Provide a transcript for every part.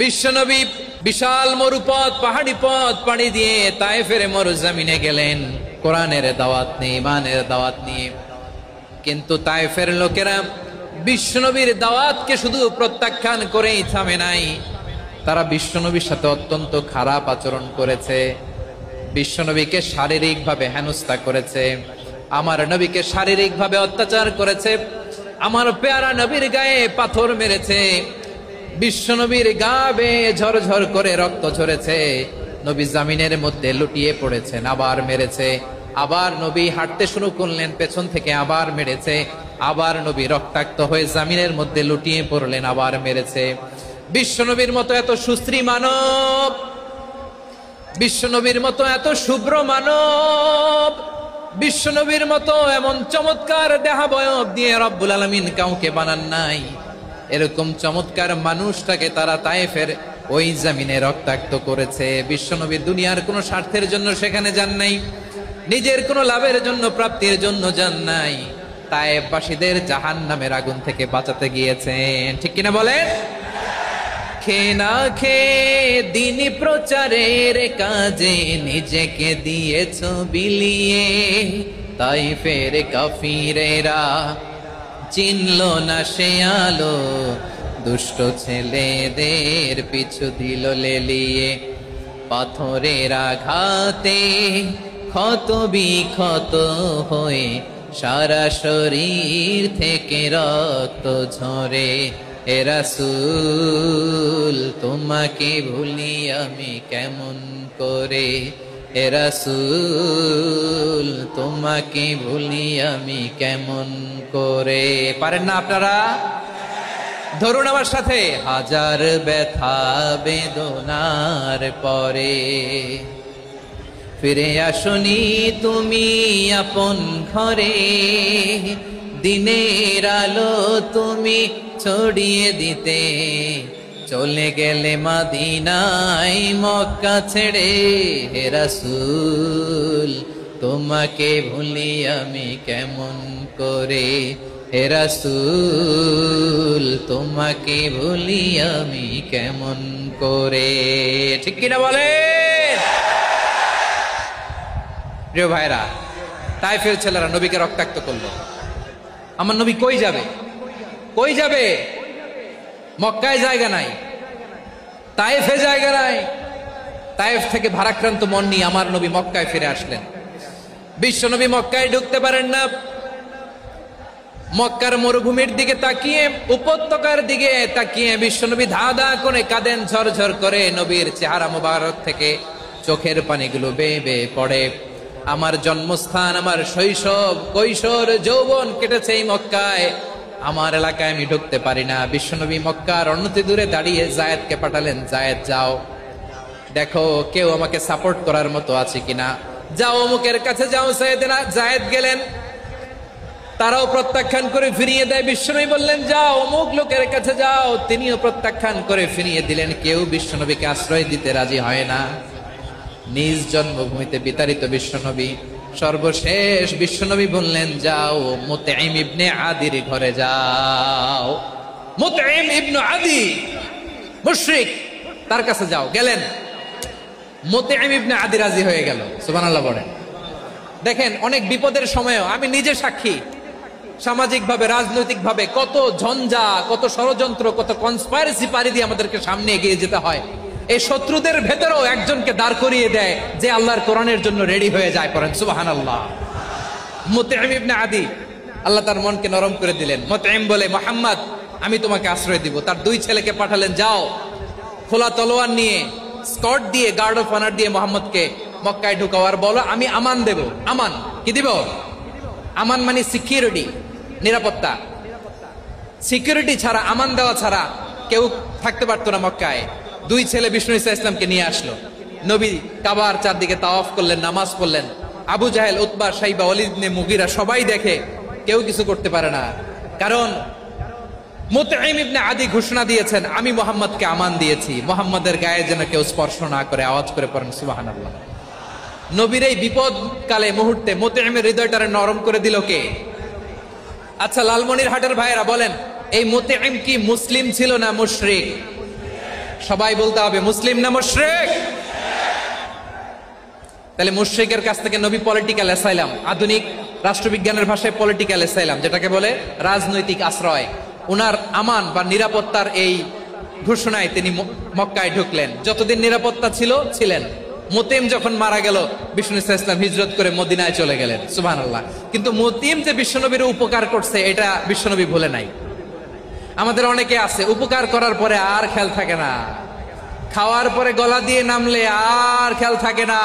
বিশ্বনবী বিশাল মরুপথ পাহাড়ি পথ পাড়ি দিয়ে তায়েফের মরুজমিনে গেলেন কোরআনের দাওয়াত নিয়ে, ইমানের দাওয়াত নিয়ে। কিন্তু তায়েফের লোকেরা বিশ্বনবীর দাওয়াতকে শুধু প্রত্যাখ্যান করেই থামে নাই, তারা বিশ্বনবীর সাথে অত্যন্ত খারাপ আচরণ করেছে। বিশ্বনবীকে শারীরিকভাবে হেনস্থা করেছে, আমার নবীকে শারীরিকভাবে অত্যাচার করেছে, আমার পেয়ারা নবীর গায়ে পাথর মেরেছে, বিশ্বনবীর গা বেয়ে ঝরঝর করে রক্ত ঝরেছে, নবী জামিনের মধ্যে লুটিয়ে পড়েছেন, আবার মেরেছে, আবার নবী হাঁটতে শুরু করলেন, পেছন থেকে আবার মেরেছে, আবার নবী রক্তাক্ত হয়ে জামিনের মধ্যে লুটিয়ে পড়লেন, আবার মেরেছে। বিশ্বনবীর মতো এত সুশ্রী মানব, বিশ্বনবীর মতো এত শুভ্র মানব, বিশ্বনবীর মতো এমন চমৎকার দেহাবয়ব দিয়ে রব্বুল আলামিন কাউকে বানান নাই। এরকম চমৎকার মানুষটাকে তারা তায়েফের ওই জমিনে রক্তাক্ত করেছে। বিশ্বনবী দুনিয়ার কোনো স্বার্থের জন্য সেখানে যান নাই, নিজের কোনো লাভের জন্য, প্রাপ্তির জন্য যান নাই, তায়েফবাসীদের জাহান্নামের আগুন থেকে বাঁচাতে গিয়েছেন। ঠিক কিনা বলেন? খেয়ে না খেয়ে দিন প্রচারের কাজে নিজেকে দিয়েছ বিলিয়ে, তায়েফের কাফিরেরা চিনল না সে আলো, দুষ্ট ছেলেদের পিছু দিল লেলিয়ে, পাথরের আঘাতে ক্ষত বিক্ষত হয়ে সারা শরীর থেকে রক্ত ঝরে। এ রাসূল তোমাকে ভুলি আমি কেমন করে, এ রাসূল তোমাকে ভুলি আমি কেমন করে। পারেন না আপনারা? ধরুন আমার সাথে, হাজার ব্যথা বেদনার পরে ফিরে আসনি তুমি আপন ঘরে, দিনের আলো তুমি ছড়িয়ে দিতে, চলে গেলে মদিনায় মক্কা ছেড়ে। হে রাসূল তোমাকে ভুলি আমি কেমন করে, হে রাসূল তোমাকে ভুলি আমি কেমন করে। ঠিক কিনা বলে? প্রিয় ভাইরা, তায়েফের ছেলেরা নবীকে রক্তাক্ত করলো। আমার নবী কই যাবে? কই যাবে? মক্কায় জায়গা নাই, তায়েফে জায়গা নাই। তায়েফ থেকে ভারাক্রান্ত মন নিয়ে আমার নবী মক্কায় ফিরে আসলেন। বিশ্ব নবী মক্কায় ঢুকতে পারেন না। মক্কার মরুভূমির দিকে তাকিয়ে, উপত্যকার দিকে তাকিয়ে বিশ্বনবী ধা ধা করে কাঁদেন, ঝরঝর করে নবীর চেহারা মোবারক থেকে চোখের পানিগুলো বেয়ে বেয়ে পড়ে। আমার জন্মস্থান, আমার শৈশব, কৈশোর, যৌবন কেটেছে এই মক্কায়, আমার এলাকায় আমি ঢুকতে পারি না। বিশ্বনবী মক্কার অনতি দূরে দাঁড়িয়ে জায়েদকে পাঠালেন, জায়েদ যাও দেখো কেউ আমাকে সাপোর্ট করার মতো আছে কিনা, যাও অমুকের কাছে যাও। জায়েদ গেলেন, তারাও প্রত্যাখ্যান করে ফিরিয়ে দেয়। বিশ্বনবী বললেন যাও অমুক লোকের কাছে যাও, তিনিও প্রত্যাখ্যান করে ফিরিয়ে দিলেন। কেউ বিশ্বনবীকে আশ্রয় দিতে রাজি হয় না। নিজ জন্মভূমিতে বিতাড়িত বিশ্বনবী, সর্বশেষ বিশ্বনবী বললেন যাও মুতঈম ইবনে আদির ঘরে যাও। মুতঈম ইবনে আদি মুশরিক, তার কাছে যাও। গেলেন, মুতঈম ইবনে আদি রাজি হয়ে গেল। সুবহানাল্লাহ বলেন। দেখেন, অনেক বিপদের সময়ও আমি নিজে সাক্ষী, সামাজিক ভাবে, রাজনৈতিক ভাবে কত ঝঞ্ঝা, কত ষড়যন্ত্র, কত কনস্পাইরেসি পাড়ি দিয়ে আমাদেরকে সামনে এগিয়ে যেতে হয়। এই শত্রুদের ভেতরেও একজনকে দাঁড় করিয়ে দেয় যে আল্লাহর কোরআনের জন্য রেডি হয়ে যায়। পড়েন সুবহানাল্লাহ। মুতঈম ইবনে আদি, আল্লাহ তার মনকে নরম করে দিলেন। মুতঈম বলে, মুহাম্মদ আমি তোমাকে আশ্রয় দিব। তার দুই ছেলেকে পাঠালেন, যাও খোলা তলোয়ার নিয়ে, স্কট দিয়ে, গার্ড অফ অনার দিয়ে মুহাম্মদকে মক্কায় ঢুকাও, আর বলো আমি আমান দেব। আমান কি দিব? আমান মানে সিকিউরিটি, নিরাপত্তা। সিকিউরিটি ছাড়া, আমান দেওয়া ছাড়া কেউ থাকতে পারতো না মক্কায়। দুই ছেলে বিষ্ণু ঈসা ইসলামকে নিয়ে আসলো। নবী কাবার চারদিকে তাওয়াফ করলেন, নামাজ পড়লেন। আবু জাহেল, উতবা, শাইবা, ওয়ালিদ ইবনে মুগীরা সবাই দেখে, কেউ কিছু করতে পারে না। কারণ মুতঈম ইবনে আদি ঘোষণা দিয়েছেন, আমি মুহাম্মদকে আমান দিয়েছি, মুহাম্মদের গায়ে যেন কেউ স্পর্শ না করে। আওয়াজ করে পড়েন সুবহানাল্লাহ। নবীর এই বিপদ কালে মুহূর্তে মুতঈমের হৃদয়টারে নরম করে দিল কে? আচ্ছা, লালমনিরহাটের ভাইয়েরা বলেন, এই মুতঈম কি মুসলিম ছিল না মুশরিক? সবাই বলতে হবে মুসলিম না মুশরিক। তাহলে মুশরিকের কাছ থেকে নবী পলিটিক্যাল অ্যাসাইলাম, আধুনিক রাষ্ট্রবিজ্ঞানের ভাষায় পলিটিক্যাল অ্যাসাইলাম, যেটাকে বলে রাজনৈতিক আশ্রয়, উনার আমান বা নিরাপত্তার এই ঘোষণায় তিনি মক্কায় ঢুকলেন। যতদিন নিরাপত্তা ছিলেন। মুতিম যখন মারা গেল, বিষ্ণু ইসলাম হিজরত করে মদিনায় চলে গেলেন, সুবহানাল্লাহ। কিন্তু মুতিম যে বিশ্বনবীর উপকার করছে এটা বিশ্বনবী ভুলে নাই। আমাদের অনেকে আছে উপকার করার পরে আর খেয়াল থাকে না, খাওয়ার পরে গলা দিয়ে নামলে আর খেয়াল থাকে না,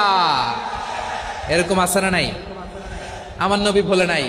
এরকম আছে না নাই? আমার নবী ভুলে নাই।